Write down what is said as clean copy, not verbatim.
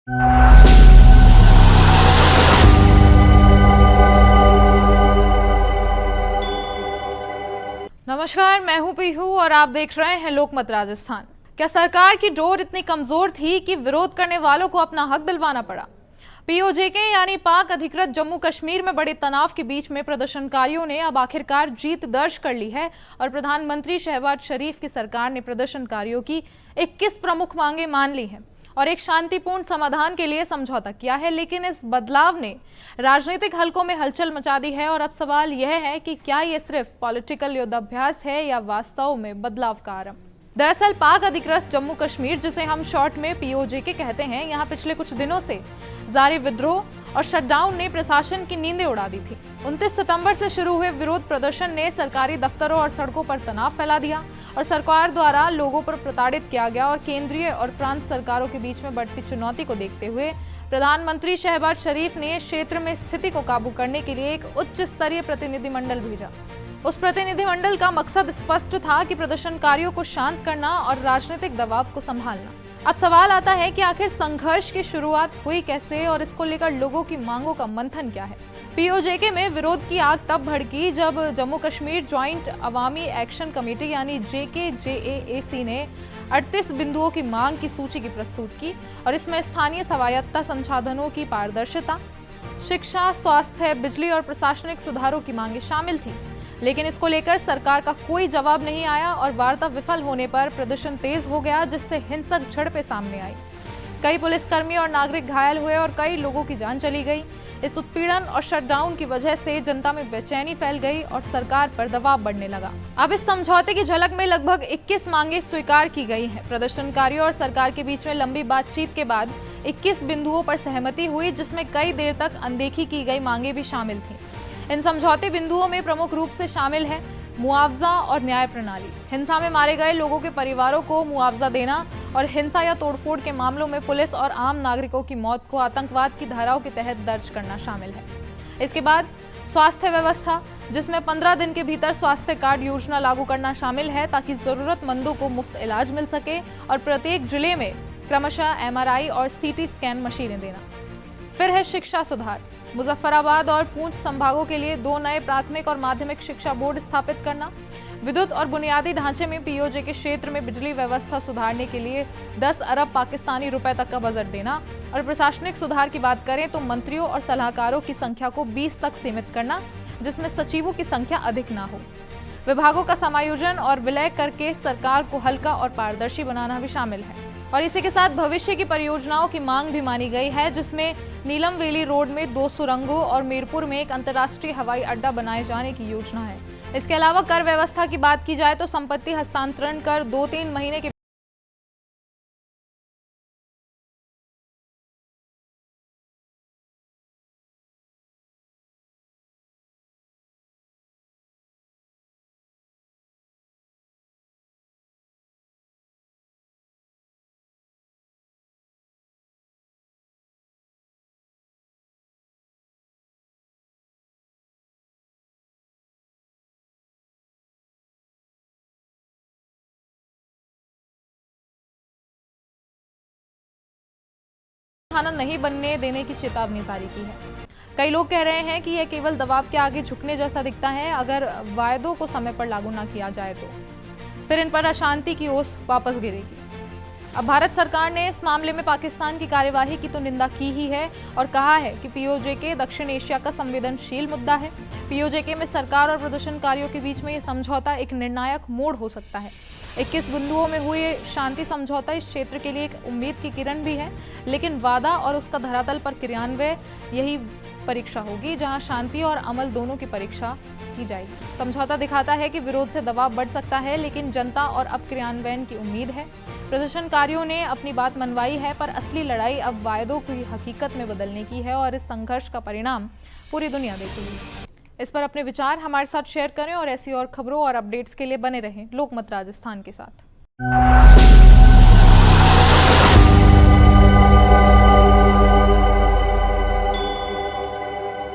नमस्कार, मैं हूं पीहू और आप देख रहे हैं लोकमत राजस्थान। क्या सरकार की डोर इतनी कमजोर थी कि विरोध करने वालों को अपना हक दिलवाना पड़ा? पीओजेके यानी पाक अधिकृत जम्मू कश्मीर में बड़े तनाव के बीच में प्रदर्शनकारियों ने अब आखिरकार जीत दर्ज कर ली है और प्रधानमंत्री शहबाज शरीफ की सरकार ने प्रदर्शनकारियों की 21 प्रमुख मांगे मान ली हैं और एक शांतिपूर्ण समाधान के लिए समझौता किया है। लेकिन इस बदलाव ने राजनीतिक हलकों में हलचल मचा दी है और अब सवाल यह है कि क्या ये सिर्फ पॉलिटिकल युद्धाभ्यास है या वास्तव में बदलाव का आरंभ। दरअसल पाक अधिकृत जम्मू कश्मीर, जिसे हम शॉर्ट में पीओजेके कहते हैं, यहाँ पिछले कुछ दिनों से जारी विद्रोह और शटडाउन ने प्रशासन की नींदें उड़ा दी थी। 29 सितंबर से शुरू हुए विरोध प्रदर्शन ने सरकारी दफ्तरों और सड़कों पर तनाव फैला दिया और सरकार द्वारा लोगों पर प्रताड़ित किया गया और केंद्रीय और प्रांत सरकारों के बीच में बढ़ती चुनौती को देखते हुए प्रधानमंत्री शहबाज शरीफ ने क्षेत्र में स्थिति को काबू करने के लिए एक उच्च स्तरीय प्रतिनिधिमंडल भेजा। उस प्रतिनिधिमंडल का मकसद स्पष्ट था कि प्रदर्शनकारियों को शांत करना और राजनीतिक दबाव को संभालना। अब सवाल आता है कि आखिर संघर्ष की शुरुआत हुई कैसे और इसको लेकर लोगों की मांगों का मंथन क्या है। पीओजेके में विरोध की आग तब भड़की जब जम्मू कश्मीर ज्वाइंट अवामी एक्शन कमेटी यानी JKJAAC ने 38 बिंदुओं की मांग की सूची की प्रस्तुत की और इसमें स्थानीय स्वायत्तता संसाधनों की पारदर्शिता, शिक्षा, स्वास्थ्य, बिजली और प्रशासनिक सुधारों की मांगें शामिल थी। लेकिन इसको लेकर सरकार का कोई जवाब नहीं आया और वार्ता विफल होने पर प्रदर्शन तेज हो गया, जिससे हिंसक झड़पें सामने आई। कई पुलिसकर्मी और नागरिक घायल हुए और कई लोगों की जान चली गई। इस उत्पीड़न और शटडाउन की वजह से जनता में बेचैनी फैल गई और सरकार पर दबाव बढ़ने लगा। अब इस समझौते की झलक में लगभग 21 मांगे स्वीकार की गई हैं। प्रदर्शनकारियों और सरकार के बीच में लंबी बातचीत के बाद 21 बिंदुओं पर सहमति हुई, जिसमें कई देर तक अनदेखी की गई मांगे भी शामिल थी। इन समझौते बिंदुओं में प्रमुख रूप से शामिल है मुआवजा और न्याय प्रणाली, हिंसा में मारे गए लोगों के परिवारों को मुआवजा देना और हिंसा या तोड़फोड़ के मामलों में पुलिस और आम नागरिकों की मौत को आतंकवाद की धाराओं के तहत दर्ज करना शामिल है। इसके बाद स्वास्थ्य व्यवस्था, जिसमें 15 दिन के भीतर स्वास्थ्य कार्ड योजना लागू करना शामिल है ताकि जरूरतमंदों को मुफ्त इलाज मिल सके और प्रत्येक जिले में क्रमशः MRI और CT स्कैन मशीनें देना। फिर है शिक्षा सुधार, मुजफ्फराबाद और पूंछ संभागों के लिए 2 नए प्राथमिक और माध्यमिक शिक्षा बोर्ड स्थापित करना, विद्युत और बुनियादी ढांचे में पीओजेके क्षेत्र में बिजली व्यवस्था सुधारने के लिए 10 अरब पाकिस्तानी रुपए तक का बजट देना और प्रशासनिक सुधार की बात करें तो मंत्रियों और सलाहकारों की संख्या को 20 तक सीमित करना, जिसमें सचिवों की संख्या अधिक ना हो। विभागों का समायोजन और विलय करके सरकार को हल्का और पारदर्शी बनाना भी शामिल है। और इसी के साथ भविष्य की परियोजनाओं की मांग भी मानी गई है, जिसमें नीलम वैली रोड में 2 सुरंगों और मीरपुर में एक अंतर्राष्ट्रीय हवाई अड्डा बनाए जाने की योजना है। इसके अलावा कर व्यवस्था की बात की जाए तो संपत्ति हस्तांतरण कर 2-3 महीने के नहीं बनने देने की चेतावनी जारी की है। कई लोग कह रहे हैं कि यह केवल दबाव के आगे झुकने जैसा दिखता है। अगर वायदों को समय पर लागू न किया जाए तो फिर इन पर अशांति की ओस वापस गिरेगी। अब भारत सरकार ने इस मामले में पाकिस्तान की कार्यवाही की तो निंदा की ही है और कहा है कि पीओजेके दक्षिण एशिया का संवेदनशील मुद्दा है। पीओजेके में सरकार और प्रदर्शनकारियों के बीच में यह समझौता एक निर्णायक मोड़ हो सकता है। 21 बिंदुओं में हुए शांति समझौता इस क्षेत्र के लिए एक उम्मीद की किरण भी है, लेकिन वादा और उसका धरातल पर क्रियान्वयन यही परीक्षा होगी जहां शांति और अमल दोनों की परीक्षा की जाएगी। समझौता दिखाता है कि विरोध से दबाव बढ़ सकता है, लेकिन जनता और अब क्रियान्वयन की उम्मीद है। प्रदर्शनकारियों ने अपनी बात मनवाई है, पर असली लड़ाई अब वायदों की हकीकत में बदलने की है और इस संघर्ष का परिणाम पूरी दुनिया देखेगी। इस पर अपने विचार हमारे साथ शेयर करें और ऐसी और खबरों और अपडेट्स के लिए बने रहें लोकमत राजस्थान के साथ।